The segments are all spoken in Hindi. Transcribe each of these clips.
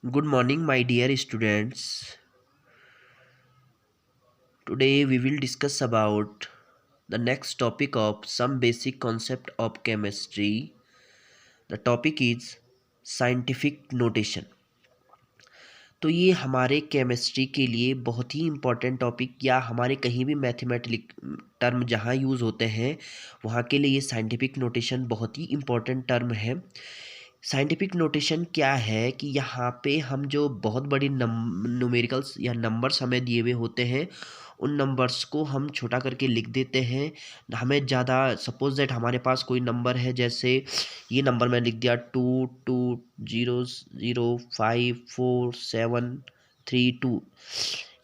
Good morning, my dear students. Today we will discuss about the next topic of some basic concept of chemistry. The topic is scientific notation. तो ये हमारे केमिस्ट्री के लिए बहुत ही इम्पोर्टेंट टॉपिक या हमारे कहीं भी मैथमेटिक टर्म जहाँ यूज़ होते हैं वहाँ के लिए ये साइंटिफिक नोटेशन बहुत ही इम्पोर्टेंट टर्म है। साइंटिफिक नोटेशन क्या है कि यहाँ पे हम जो बहुत बड़ी न्यूमेरिकल्स या नंबर्स हमें दिए हुए होते हैं उन नंबर्स को हम छोटा करके लिख देते हैं। हमें ज़्यादा सपोज दैट हमारे पास कोई नंबर है, जैसे ये नंबर मैं लिख दिया 22054732,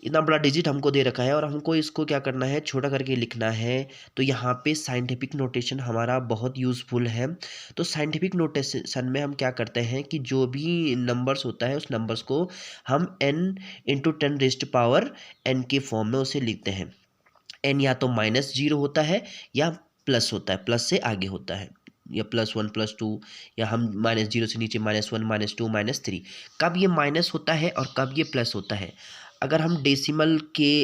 इतना बड़ा डिजिट हमको दे रखा है और हमको इसको क्या करना है, छोटा करके लिखना है। तो यहाँ पे साइंटिफिक नोटेशन हमारा बहुत यूज़फुल है। तो साइंटिफिक नोटेशन में हम क्या करते हैं कि जो भी नंबर्स होता है उस नंबर्स को हम n×10⁻n के फॉर्म में उसे लिखते हैं। n या तो -0 होता है या प्लस होता है, प्लस से आगे होता है, या +1 +2, या हम -0 से नीचे -1 -2 -3। कब ये माइनस होता है और कब ये प्लस होता है? अगर हम डेसिमल के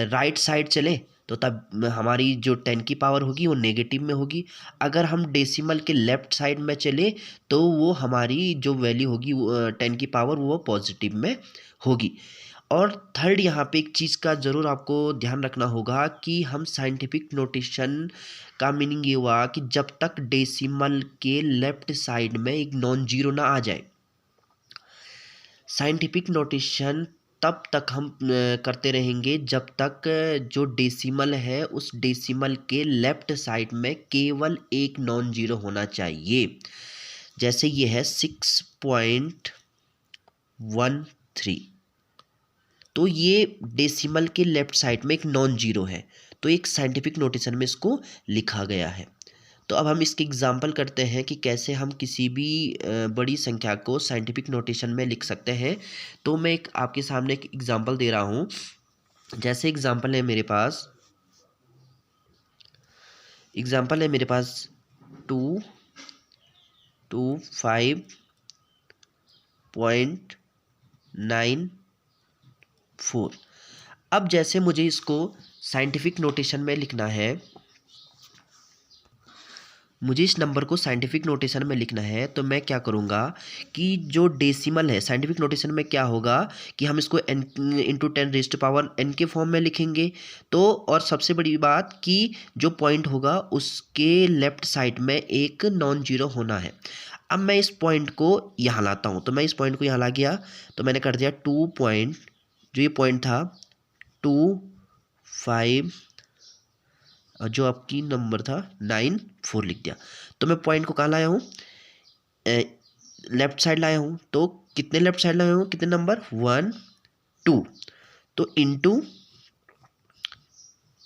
राइट साइड चलें तो तब हमारी जो 10 की पावर होगी वो नेगेटिव में होगी। अगर हम डेसिमल के लेफ़्ट साइड में चले तो वो हमारी जो वैल्यू होगी 10 की पावर वो पॉजिटिव में होगी। और थर्ड यहाँ पे एक चीज़ का ज़रूर आपको ध्यान रखना होगा कि हम साइंटिफिक नोटेशन का मीनिंग ये हुआ कि जब तक डेसिमल के लेफ़्ट साइड में एक नॉन जीरो ना आ जाए। साइंटिफिक नोटेशन तब तक हम करते रहेंगे जब तक जो डेसिमल है उस डेसिमल के लेफ़्ट साइड में केवल एक नॉन जीरो होना चाहिए। जैसे ये है 6.13, तो ये डेसिमल के लेफ़्ट साइड में एक नॉन जीरो है, तो एक साइंटिफिक नोटेशन में इसको लिखा गया है। तो अब हम इसके एग्जांपल करते हैं कि कैसे हम किसी भी बड़ी संख्या को साइंटिफिक नोटेशन में लिख सकते हैं। तो मैं एक आपके सामने एक एग्जांपल दे रहा हूँ। जैसे एग्जांपल है मेरे पास 225.94। अब जैसे मुझे इसको साइंटिफिक नोटेशन में लिखना है, मुझे इस नंबर को साइंटिफिक नोटेशन में लिखना है, तो मैं क्या करूँगा कि जो डेसिमल है साइंटिफिक नोटेशन में क्या होगा कि हम इसको n×10⁻n के फॉर्म में लिखेंगे। तो और सबसे बड़ी बात कि जो पॉइंट होगा उसके लेफ़्ट साइड में एक नॉन जीरो होना है। अब मैं इस पॉइंट को यहाँ लाता हूँ, तो मैं इस पॉइंट को यहाँ ला गया, तो मैंने कर दिया 2 पॉइंट, जो ये पॉइंट था 25 और जो आपकी नंबर था 94 लिख दिया। तो मैं पॉइंट को कहाँ लाया हूँ, लेफ़्ट साइड लाया हूँ। तो कितने लेफ़्ट साइड लाया हूँ, कितने नंबर 1 2, तो इंटू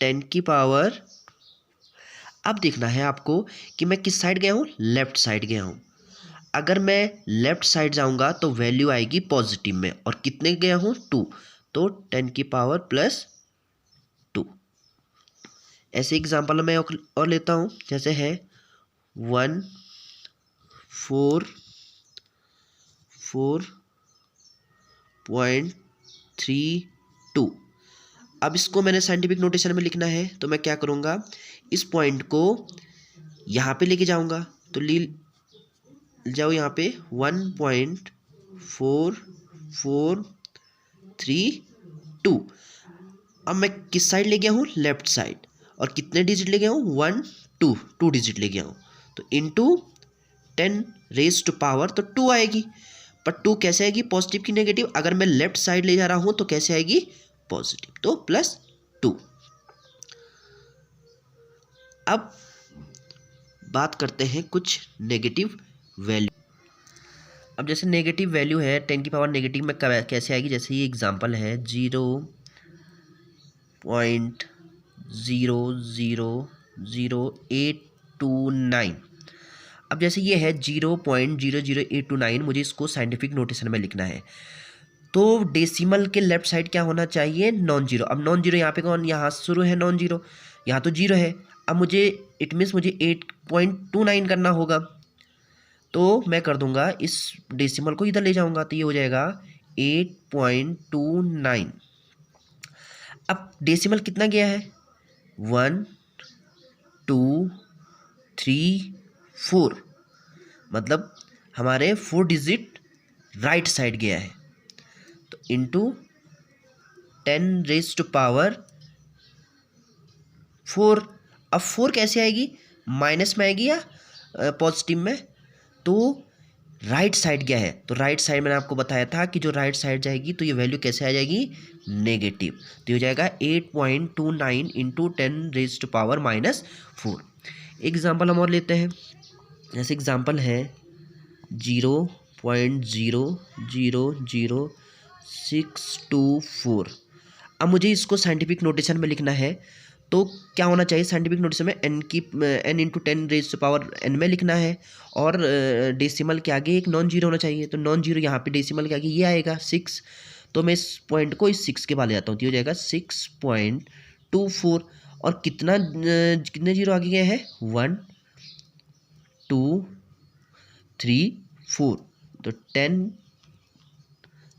10 की पावर। अब देखना है आपको कि मैं किस साइड गया हूँ, लेफ़्ट साइड गया हूँ। अगर मैं लेफ़्ट साइड जाऊँगा तो वैल्यू आएगी पॉजिटिव में, और कितने गया हूँ 2, तो 10 की पावर +2। ऐसे एग्जाम्पल मैं और लेता हूँ, जैसे है 144.32। अब इसको मैंने साइंटिफिक नोटेशन में लिखना है, तो मैं क्या करूँगा, इस पॉइंट को यहाँ पे लेके जाऊँगा। तो जाओ यहाँ पे 1.4432। अब मैं किस साइड ले गया हूँ, लेफ़्ट साइड, और कितने डिजिट ले गया हूँ 1 2 डिजिट ले गया हूँ। तो इंटू 10⁻², तो 2 आएगी। पर 2 कैसे आएगी, पॉजिटिव की नेगेटिव? अगर मैं लेफ्ट साइड ले जा रहा हूँ तो कैसे आएगी, पॉजिटिव, तो +2। अब बात करते हैं कुछ नेगेटिव वैल्यू। अब जैसे नेगेटिव वैल्यू है 10 की पावर नेगेटिव में कैसे आएगी, जैसे ये एग्जांपल है 0.000829। अब जैसे ये है 0.00829, मुझे इसको साइंटिफिक नोटेशन में लिखना है। तो डेसिमल के लेफ्ट साइड क्या होना चाहिए, नॉन जीरो। अब नॉन जीरो यहाँ पे कौन, यहाँ शुरू है नॉन जीरो, यहाँ तो जीरो है। अब मुझे इट मीन्स मुझे 8.29 करना होगा। तो मैं कर दूंगा इस डेसिमल को इधर ले जाऊंगा, तो ये हो जाएगा 8.29। अब डेसिमल कितना गया है, 1 2 3 4, मतलब हमारे 4 डिजिट राइट साइड गया है। तो इंटू 10⁻⁴। अब 4 कैसे आएगी, माइनस में आएगी या पॉजिटिव में, तो राइट साइड क्या है, तो राइट साइड मैंने आपको बताया था कि जो राइट साइड जाएगी तो ये वैल्यू कैसे आ जाएगी, नेगेटिव। तो हो जाएगा 8.29 इंटू 10⁻⁻⁴। एग्जाम्पल हम और लेते हैं, जैसे एग्जाम्पल है 0.0000624। अब मुझे इसको साइंटिफिक नोटेशन में लिखना है, तो क्या होना चाहिए साइंटिफिक नोटेशन में, n इंटू 10⁻n में लिखना है, और डेसिमल के आगे एक नॉन जीरो होना चाहिए। तो नॉन जीरो यहाँ पे डेसिमल के आगे ये आएगा 6, तो मैं इस पॉइंट को इस 6 के बाद ले जाता हूँ, तो ये हो जाएगा 6.24। और कितने जीरो आगे गए हैं, 1 2 3 4, तो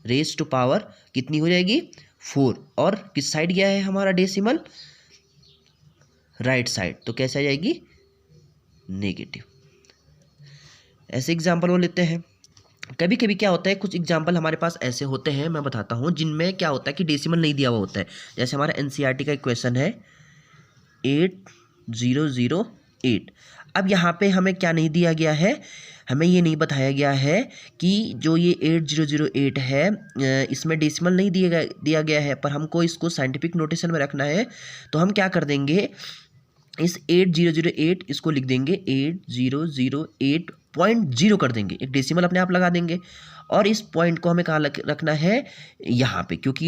10⁻⁴ कितनी हो जाएगी, 4। और किस साइड गया है हमारा डेसिमल, राइट साइड, तो कैसे आ जाएगी, नेगेटिव। ऐसे एग्जाम्पल वो लेते हैं। कभी कभी क्या होता है, कुछ एग्जाम्पल हमारे पास ऐसे होते हैं, मैं बताता हूँ, जिनमें क्या होता है कि डेसिमल नहीं दिया हुआ होता है। जैसे हमारा एनसीईआरटी का एक क्वेश्चन है 8008। अब यहाँ पे हमें क्या नहीं दिया गया है, हमें ये नहीं बताया गया है कि जो ये 8008 है इसमें डेसिमल नहीं दिया गया है, पर हमको इसको साइंटिफिक नोटेशन में रखना है। तो हम क्या कर देंगे, इस 8008 इसको लिख देंगे 8008.0 कर देंगे, एक डेसिमल अपने आप लगा देंगे। और इस पॉइंट को हमें कहाँ रखना है, यहाँ पे, क्योंकि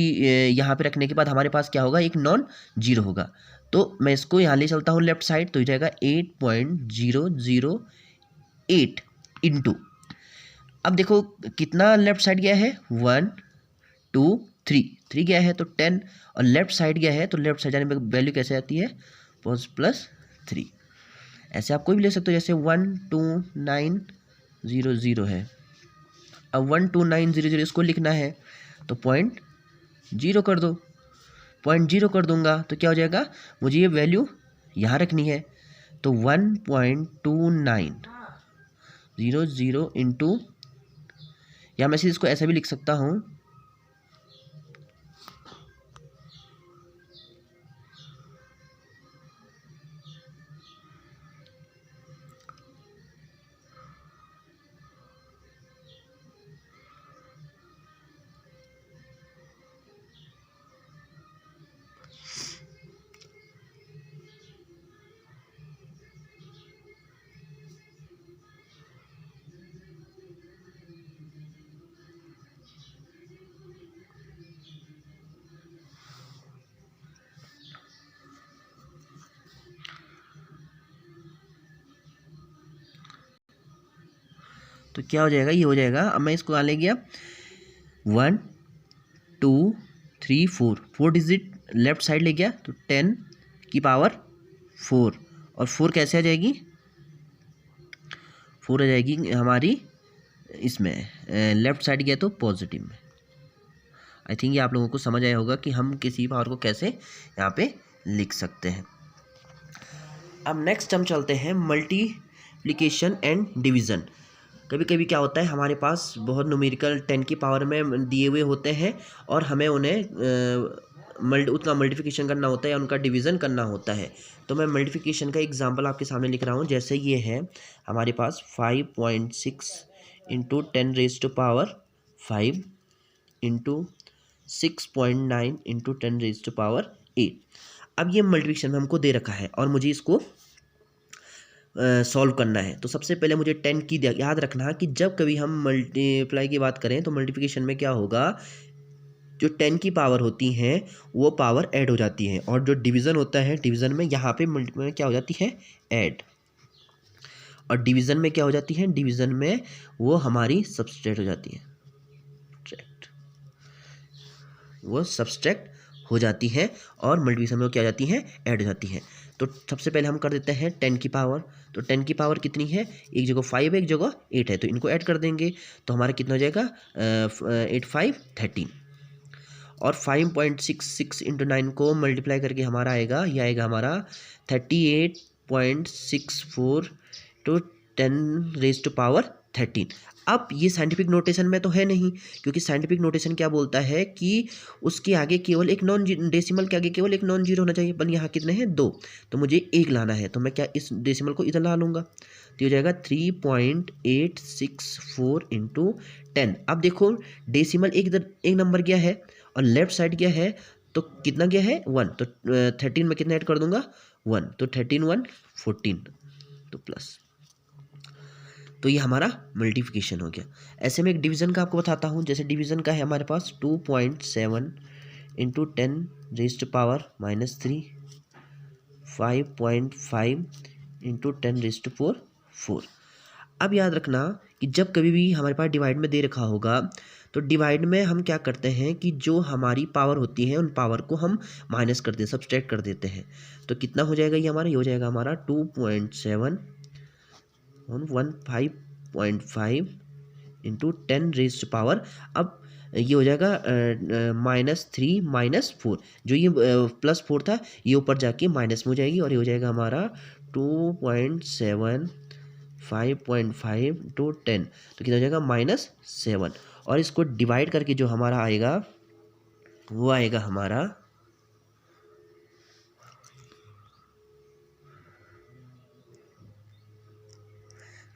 यहाँ पे रखने के बाद हमारे पास क्या होगा, एक नॉन जीरो होगा। तो मैं इसको यहाँ ले चलता हूँ लेफ्ट साइड, तो हो जाएगा 8.008 इंटू, अब देखो कितना लेफ्ट साइड गया है, 1 2 3 गया है, तो 10, और लेफ्ट साइड गया है, तो लेफ्ट साइड जाने में वैल्यू कैसे आती है, +3। ऐसे आप कोई भी ले सकते हो, जैसे 12900 है। अब 12900 इसको लिखना है, तो 0.0 कर दो, 0.0 कर दूंगा, तो क्या हो जाएगा, मुझे ये वैल्यू यहाँ रखनी है। तो 1.2900 इंटू, या मैं इसको ऐसा भी लिख सकता हूँ, तो क्या हो जाएगा, ये हो जाएगा। अब मैं इसको कहाँ ले गया, 1 2 3 4 डिजिट लेफ्ट साइड ले गया, तो 10⁻⁴। और 4 कैसे आ जाएगी, 4 आ जाएगी हमारी इसमें लेफ्ट साइड गया तो पॉजिटिव में। आई थिंक ये आप लोगों को समझ आया होगा कि हम किसी पावर को कैसे यहाँ पे लिख सकते हैं। अब नेक्स्ट हम चलते हैं मल्टीप्लिकेशन एंड डिवीज़न। कभी कभी क्या होता है, हमारे पास बहुत न्यूमेरिकल 10 की पावर में दिए हुए होते हैं, और हमें उन्हें उतना मल्टीप्लिकेशन करना होता है या उनका डिवीज़न करना होता है। तो मैं मल्टीप्लिकेशन का एग्जांपल आपके सामने लिख रहा हूँ। जैसे ये है हमारे पास 5.6 इंटू 10⁵ इंटू 6.9 इंटू 10⁸। अब ये मल्टीप्लिकेशन में हमको दे रखा है और मुझे इसको सॉल्व करना है। तो सबसे पहले मुझे 10 की याद रखना कि जब कभी हम मल्टीप्लाई की बात करें तो मल्टीप्लिकेशन में क्या होगा, जो 10 की पावर होती हैं वो पावर ऐड हो जाती है, और जो डिवीज़न होता है डिवीज़न में यहाँ पे मल्टीप्लाई में क्या हो जाती है, ऐड, और डिवीज़न में क्या हो जाती है, डिवीज़न में वो हमारी सब्सट्रैक्ट हो जाती है, वो सब्सट्रैक्ट हो जाती है, और मल्टीप्लिकेशन में क्या हो जाती हैं, ऐड हो जाती हैं। तो सबसे पहले हम कर देते हैं 10 की पावर। तो 10 की पावर कितनी है, एक जगह 5 है एक जगह 8 है, तो इनको ऐड कर देंगे तो हमारा कितना हो जाएगा 8 5 13। और 5.66 इंटू 9 को मल्टीप्लाई करके हमारा आएगा, यह आएगा हमारा 38.64 टू 10⁻13। अब ये साइंटिफिक नोटेशन में तो है नहीं, क्योंकि साइंटिफिक नोटेशन क्या बोलता है कि उसके आगे केवल एक नॉन डेसिमल के आगे केवल एक नॉन जीरो होना चाहिए, पर यहाँ कितने हैं 2, तो मुझे 1 लाना है, तो मैं क्या इस डेसिमल को इधर ला लूँगा, तो हो जाएगा 3.864 इंटू 10। अब देखो डेसिमल एक इधर एक नंबर गया है और लेफ्ट साइड गया है, तो कितना गया है 1, तो 13 में कितना ऐड कर दूंगा 1, तो 13 1 14, तो प्लस, तो ये हमारा मल्टीप्लिकेशन हो गया। ऐसे में एक डिवीज़न का आपको बताता हूँ, जैसे डिवीज़न का है हमारे पास 2.7 इंटू 10⁻³ 5.5 इंटू 10⁴ अब याद रखना कि जब कभी भी हमारे पास डिवाइड में दे रखा होगा, तो डिवाइड में हम क्या करते हैं कि जो हमारी पावर होती है उन पावर को हम माइनस कर देते, सब्सट्रैक्ट कर देते हैं। तो कितना हो जाएगा ये हमारा, ये हो जाएगा हमारा 2.7 15.5 इंटू 10⁻। अब ये हो जाएगा -3 -4, जो ये +4 था ये ऊपर जाके माइनस में हो जाएगी, और ये हो जाएगा हमारा 2.7 5.5 टू 10, तो कितना हो जाएगा -7। और इसको डिवाइड करके जो हमारा आएगा वो आएगा हमारा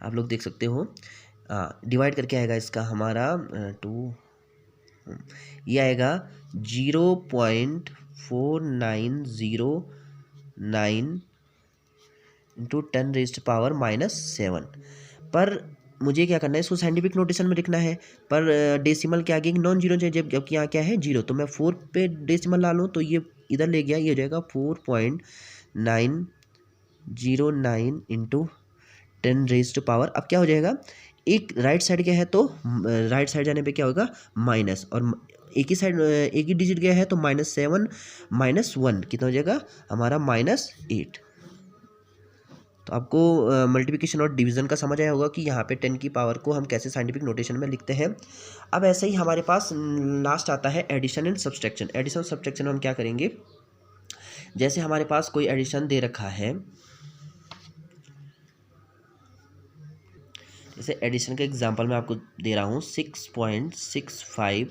आप लोग देख सकते हो, डिवाइड करके आएगा इसका हमारा 2, ये आएगा 0.4909 इंटू 10⁻⁻7। पर मुझे क्या करना है, इसको साइंटिफिक नोटेशन में लिखना है, पर डेसिमल के आगे एक नॉन जीरो चाहिए, जबकि यहाँ क्या है 0, तो मैं 4 पे डेसिमल ला लूँ, तो ये इधर ले गया, ये हो जाएगा 4.909 इंटू 10⁻। अब क्या हो जाएगा, एक राइट साइड गया है तो राइट साइड जाने पे क्या होगा माइनस, और एक ही साइड एक ही डिजिट गया है तो -7 -1 कितना हो जाएगा हमारा -8। तो आपको मल्टीप्लिकेशन और डिवीज़न का समझ आया होगा कि यहाँ पे 10 की पावर को हम कैसे साइंटिफिक नोटेशन में लिखते हैं। अब ऐसे ही हमारे पास लास्ट आता है एडिशन एंड सब्सट्रैक्शन। एडिशन और सब्सट्रैक्शन में हम क्या करेंगे, जैसे हमारे पास कोई एडिशन दे रखा है, जैसे एडिशन का एग्जांपल मैं आपको दे रहा हूँ 6.65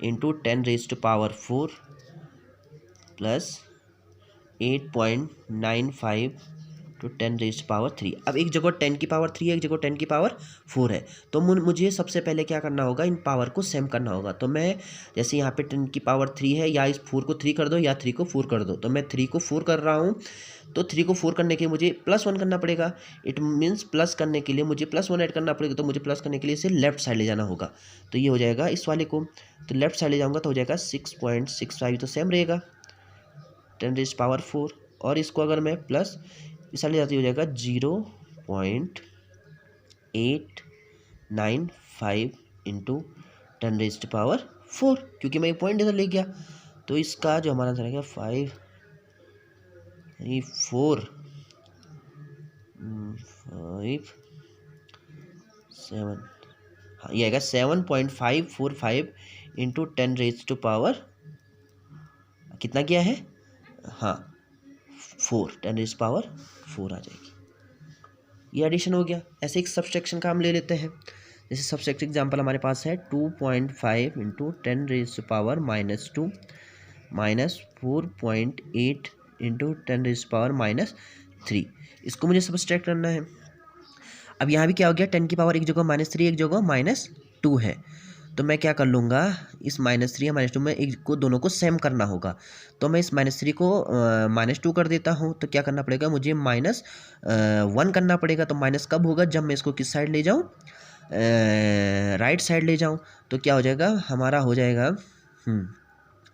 इंटू 10⁻4 प्लस 8.95 टू 10⁻3। अब एक जगह 10 की पावर 3 है, एक जगह 10 की पावर 4 है, तो मुझे सबसे पहले क्या करना होगा, इन पावर को सेम करना होगा। तो मैं जैसे यहाँ पे 10 की पावर 3 है, या इस 4 को 3 कर दो या 3 को 4 कर दो, तो मैं 3 को 4 कर रहा हूँ, तो 3 को 4 करने के लिए मुझे +1 करना पड़ेगा। इट मीन्स प्लस करने के लिए मुझे +1 ऐड करना पड़ेगा, तो मुझे प्लस करने के लिए इसे लेफ्ट साइड ले जाना होगा। तो ये हो जाएगा इस वाले को, तो लेफ्ट साइड ले जाऊँगा तो हो जाएगा 6.65, तो सेम रहेगा 10⁻4, और इसको अगर मैं प्लस इस साइड ले जाती हो जाएगा 0.895 इंटू 10⁻4, क्योंकि मैं एक पॉइंट इधर ले गया, तो इसका जो हमारा आंसर आएगा 5 7, हाँ ये आएगा 7.545 इंटू 10⁻, कितना क्या है, हाँ 4, 10⁻4 आ जाएगी। ये एडिशन हो गया। ऐसे एक सब्सट्रैक्शन का हम ले लेते हैं, जैसे सब्सट्रैक्शन एग्जांपल हमारे पास है 2.5 इंटू 10⁻² माइनस 4.8 इंटू 10⁻3। इसको मुझे सब्सट्रैक्ट करना है। अब यहाँ भी क्या हो गया, 10 की पावर एक जगह -3 एक जगह -2 है, तो मैं क्या कर लूँगा, इस -3 या -2 में एक को दोनों को सेम करना होगा, तो मैं इस -3 को -2 कर देता हूँ। तो क्या करना पड़ेगा मुझे -1 करना पड़ेगा। तो माइनस कब होगा, जब मैं इसको किस साइड ले जाऊँ, राइट साइड ले जाऊँ। तो क्या हो जाएगा हमारा, हो जाएगा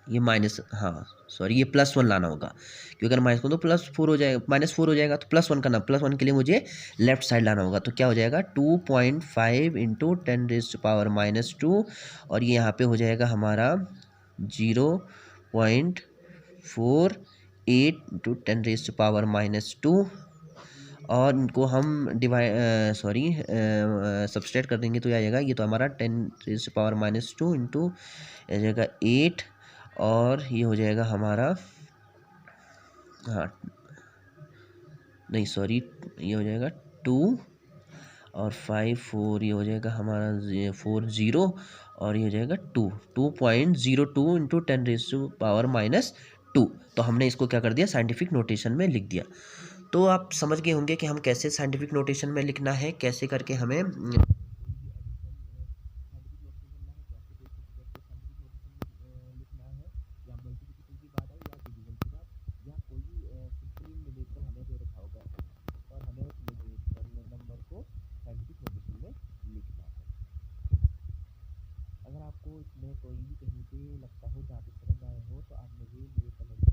ये माइनस, हाँ सॉरी, ये +1 लाना होगा, क्योंकि अगर माइनस को तो +4 हो जाएगा, -4 हो जाएगा, तो +1 करना, +1 के लिए मुझे लेफ्ट साइड लाना होगा। तो क्या हो जाएगा 2.5 इंटू 10⁻², और ये यहाँ पे हो जाएगा हमारा 0.48 8 इंटू 10⁻⁻², और इनको हम सब्सट्रैक्ट कर देंगे तो ये आ जाएगा, ये तो हमारा 10⁻², इंटू आ जाएगा 8, और ये हो जाएगा हमारा, हाँ नहीं सॉरी, ये हो जाएगा 2 और 5 4, ये हो जाएगा हमारा 4 0, और ये हो जाएगा 2.02 इंटू 10⁻²। तो हमने इसको क्या कर दिया, साइंटिफिक नोटेशन में लिख दिया। तो आप समझ गए होंगे कि हम कैसे साइंटिफिक नोटेशन में लिखना है, कैसे करके हमें अगर आपको इसमें कोई भी कहीं पे लगता हो जहाँ पे समझ आए हो तो आप मुझे मेरे कमेंट